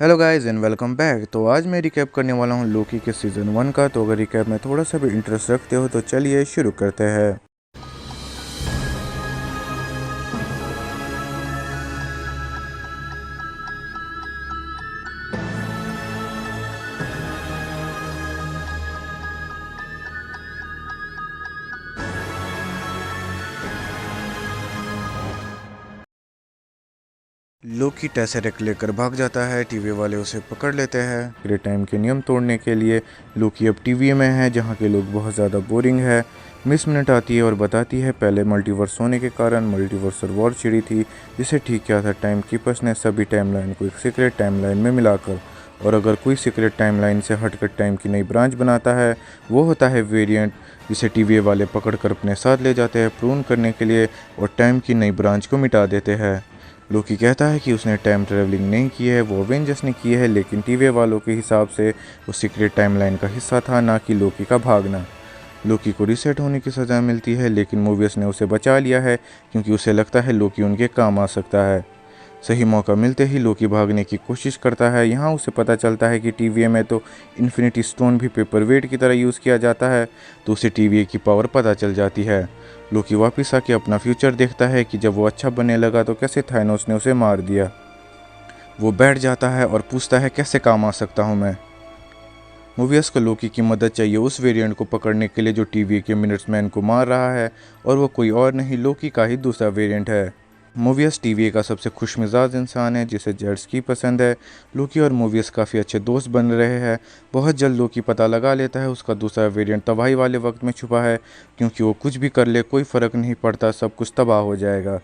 Hello guys and welcome back. तो आज मैं रिकैप करने वाला हूँ लोकी के सीज़न 1 का। तो अगर रिकैप में थोड़ा सा भी इंटरेस्ट रखते हो तो चलिए शुरू करते हैं। लोकी टेसरेक्ट लेकर भाग जाता है। टीवी वाले उसे पकड़ लेते हैं। पूरे टाइम के नियम तोड़ने के लिए लोकी अब टीवी में है जहाँ के लोग बहुत ज़्यादा बोरिंग है। मिस मिनट आती है और बताती है पहले मल्टीवर्स होने के कारण मल्टीवर्सल वॉर छिड़ी थी, जिसे ठीक किया था टाइम कीपर्स ने सभी टाइमलाइन को एक सीक्रेट टाइमलाइन में मिलाकर। और अगर कोई सीक्रेट टाइमलाइन से हटकर टाइम की नई ब्रांच बनाता है वो होता है वेरिएंट, जिसे टीवी वाले पकड़कर अपने साथ ले जाते हैं प्रून करने के लिए और टाइम की नई ब्रांच को मिटा देते हैं। लोकी कहता है कि उसने टाइम ट्रेवलिंग नहीं की है, वो अवेंजर्स ने की है, लेकिन टीवी वालों के हिसाब से वो सीक्रेट टाइमलाइन का हिस्सा था, ना कि लोकी का भागना। लोकी को रीसेट होने की सज़ा मिलती है, लेकिन मूवीज ने उसे बचा लिया है क्योंकि उसे लगता है लोकी उनके काम आ सकता है। सही मौका मिलते ही लोकी भागने की कोशिश करता है। यहाँ उसे पता चलता है कि टीवीए में तो इन्फिनिटी स्टोन भी पेपर वेट की तरह यूज़ किया जाता है, तो उसे टीवीए की पावर पता चल जाती है। लोकी वापस आके अपना फ्यूचर देखता है कि जब वो अच्छा बनने लगा तो कैसे थाइनोस ने उसे मार दिया। वो बैठ जाता है और पूछता है कैसे काम आ सकता हूँ मैं। मूवीज को लोकी की मदद चाहिए उस वेरिएंट को पकड़ने के लिए जो टीवी के मिनट्समैन को मार रहा है, और वो कोई और नहीं लोकी का ही दूसरा वेरिएंट है। मूवीज टीवी का सबसे खुशमिजाज इंसान है जिसे जेट्स की पसंद है। लोकी और मूवीज काफ़ी अच्छे दोस्त बन रहे हैं। बहुत जल्द लोकी पता लगा लेता है उसका दूसरा वेरिएंट तबाही वाले वक्त में छुपा है, क्योंकि वो कुछ भी कर ले कोई फ़र्क नहीं पड़ता, सब कुछ तबाह हो जाएगा।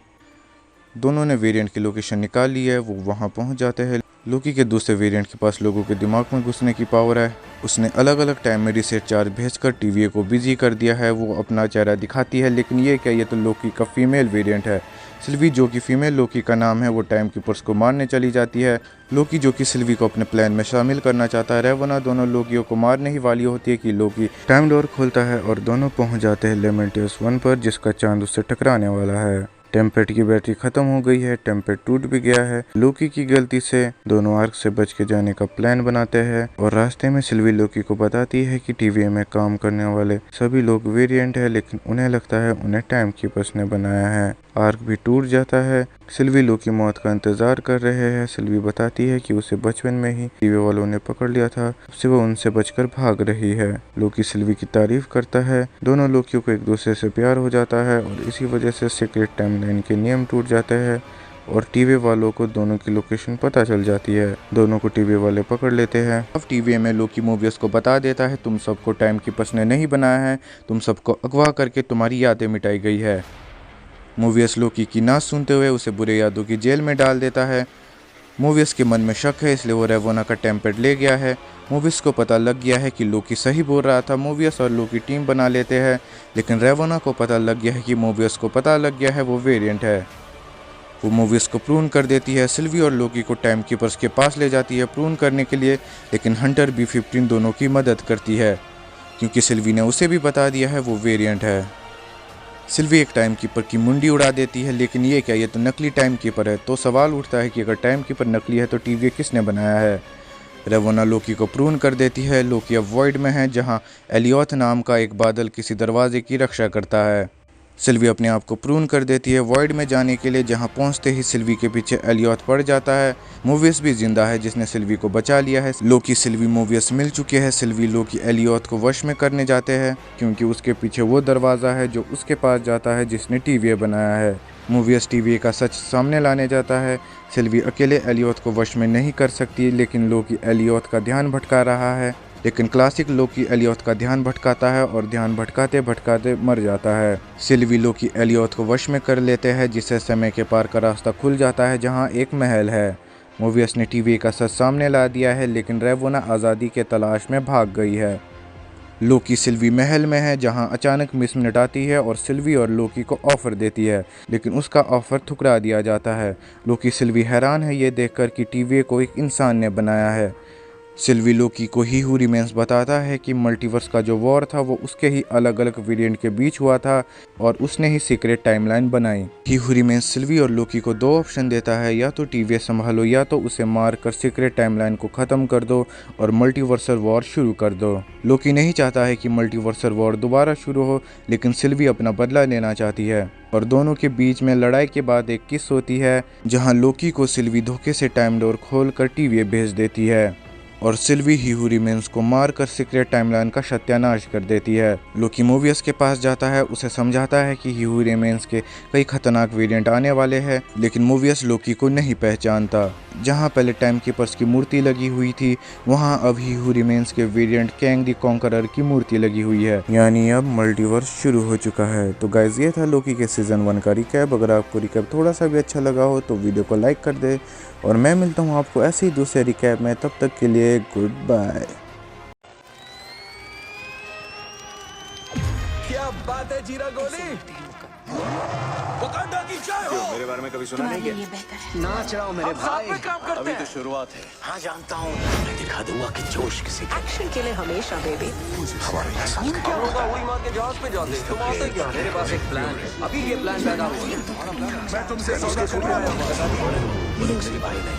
दोनों ने वेरिएंट की लोकेशन निकाल ली है। वो वहाँ पहुँच जाते हैं। लोकी के दूसरे वेरिएंट के पास लोगों के दिमाग में घुसने की पावर है। उसने अलग अलग टाइम में रीसेट चार्ज भेजकर टीवी को बिजी कर दिया है। वो अपना चेहरा दिखाती है, लेकिन ये क्या, ये तो लोकी का फीमेल वेरिएंट है। सिल्वी, जो कि फीमेल लोकी का नाम है, वो टाइम कीपर्स को मारने चली जाती है। लोकी, जो कि सिल्वी को अपने प्लान में शामिल करना चाहता है, रेवना दोनों लोकियों को मारने ही वाली होती है कि लोकी टाइम डोर खोलता है और दोनों पहुंच जाते हैं लेमेंटियस 1 पर, जिसका चांद उससे टकराने वाला है। टेम्पेट की बैटरी खत्म हो गई है। टेम्पेट टूट भी गया है। लोकी की गलती से दोनों आर्क से बच के जाने का प्लान बनाते हैं, और रास्ते में सिल्वी लोकी को बताती है कि टीवी में काम करने वाले सभी लोग वेरिएंट है, लेकिन उन्हें लगता है उन्हें टाइम कीपर्स ने बनाया है। आर्क भी टूट जाता है। सिल्वी लोकी मौत का इंतजार कर रहे हैं। सिल्वी बताती है कि उसे बचपन में ही टीवी वालों ने पकड़ लिया था, तब से वो उनसे बचकर भाग रही है। लोकी सिल्वी की तारीफ करता है। दोनों लोकियों को एक दूसरे से प्यार हो जाता है, और इसी वजह से सीक्रेट टाइमलाइन के नियम टूट जाते हैं और टीवी वालों को दोनों की लोकेशन पता चल जाती है। दोनों को टीवी वाले पकड़ लेते हैं। अब टीवी में लोकी मूवीज को बता देता है तुम सबको टाइम कीपर्स ने नहीं बनाया है, तुम सबको अगवा करके तुम्हारी यादें मिटाई गई है। मूवीज लोकी की ना सुनते हुए उसे बुरे यादों की जेल में डाल देता है। मूवीज के मन में शक है, इसलिए वो रेवोना का टेम्पेट ले गया है। मूवीज को पता लग गया है कि लोकी सही बोल रहा था। मूवीज और लोकी टीम बना लेते हैं, लेकिन रेवोना को पता लग गया है कि मूवीज को पता लग गया है वो वेरिएंट है। वो मूवीज को प्रून कर देती है। सिल्वी और लोकी को टाइम कीपर्स के पास ले जाती है प्रून करने के लिए, लेकिन हंटर B-15 दोनों की मदद करती है, क्योंकि सिल्वी ने उसे भी बता दिया है वो वेरिएंट है। सिल्वी एक टाइम कीपर की मुंडी उड़ा देती है, लेकिन ये क्या, ये तो नकली टाइम कीपर है। तो सवाल उठता है कि अगर टाइम कीपर नकली है तो टीवी किसने बनाया है। रेवोना लोकी को प्रून कर देती है। लोकी अब वॉइड में है, जहां एलियोथ नाम का एक बादल किसी दरवाजे की रक्षा करता है। सिल्वी अपने आप को प्रून कर देती है वॉइड में जाने के लिए, जहां पहुंचते ही सिल्वी के पीछे एलियोथ पड़ जाता है। मूवीज भी जिंदा है, जिसने सिल्वी को बचा लिया है। लोकी सिल्वी मूवीज मिल चुके हैं। सिल्वी लोकी एलियोथ को वश में करने जाते हैं, क्योंकि उसके पीछे वो दरवाज़ा है जो उसके पास जाता है जिसने टीवी बनाया है। मूवीज टीवी का सच सामने लाने जाता है। सिल्वी अकेले एलियोथ को वश में नहीं कर सकती, लेकिन लोकी एलियोथ का ध्यान भटका रहा है। लेकिन क्लासिक लोकी एलियोथ का ध्यान भटकाता है और ध्यान भटकाते भटकाते मर जाता है। सिल्वी लोकी एलियोथ को वश में कर लेते हैं, जिससे समय के पार का रास्ता खुल जाता है, जहां एक महल है। मूवीज ने टीवी का सच सामने ला दिया है, लेकिन रेवोना आज़ादी के तलाश में भाग गई है। लोकी सिल्वी महल में है, जहां अचानक मिस मिनट आती है और सिल्वी और लोकी को ऑफर देती है, लेकिन उसका ऑफर ठुकरा दिया जाता है। लोकी सिल्वी हैरान है ये देखकर कि टीवी को एक इंसान ने बनाया है। सिल्वी लोकी को ही हू रिमेन्स बताता है कि मल्टीवर्स का जो वॉर था वो उसके ही अलग अलग वेरिएंट के बीच हुआ था और उसने ही सीक्रेट टाइमलाइन बनाई। ही हू रिमेन्स सिल्वी और लोकी को दो ऑप्शन देता है, या तो टीवीएस संभालो या तो उसे मार कर सीक्रेट टाइमलाइन को ख़त्म कर दो और मल्टीवर्सल वॉर शुरू कर दो। लोकी नहीं चाहता है कि मल्टीवर्सल वॉर दोबारा शुरू हो, लेकिन सिल्वी अपना बदला लेना चाहती है और दोनों के बीच में लड़ाई के बाद एक किस होती है जहां लोकी को सिल्वी धोखे से टाइम डोर खोल कर टीवीए भेज देती है और सिल्वी ही हू रिमेन्स को मारकर सीक्रेट टाइमलाइन का सत्यानाश कर देती है। लोकी मोबियस के पास जाता है, उसे समझाता है कि ही हू रिमेन्स के कई खतरनाक वेरिएंट आने वाले हैं, लेकिन मोबियस लोकी को नहीं पहचानता। जहां पहले टाइम कीपर्स की मूर्ति लगी हुई थी, वहां अब ही हू रिमेन्स के वेरिएंट कैंग द कॉन्करर की मूर्ति लगी हुई है, यानी अब मल्टीवर्स शुरू हो चुका है। तो गाइस, ये था लोकी के सीजन 1 का रिकैप। अगर आपको रिकैप थोड़ा सा भी अच्छा लगा हो तो वीडियो को लाइक कर दे और मैं मिलता हूँ आपको ऐसे ही दूसरे रिकैप में। तब तक के लिए गुड बाय। क्या बात है जीरा गोली, वकांडा की जय हो। मेरे बारे में कभी सुना नहीं क्या? नाच रहा हूँ मेरे भाई, में काम करते अभी हैं। तो शुरुआत है। हाँ जानता हूँ, मैं दिखा दूंगा कि जोश किसी का एक्शन के लिए हमेशा बेबी। हमारे साथ क्या होगा, वही मार के जहाज पे जाते। तुम आते क्या? मेरे पास एक प्लान है, अभी ये प्लान पैदा हुआ। मैं तुमसे सौदा करने आया हूँ। भाई नहीं,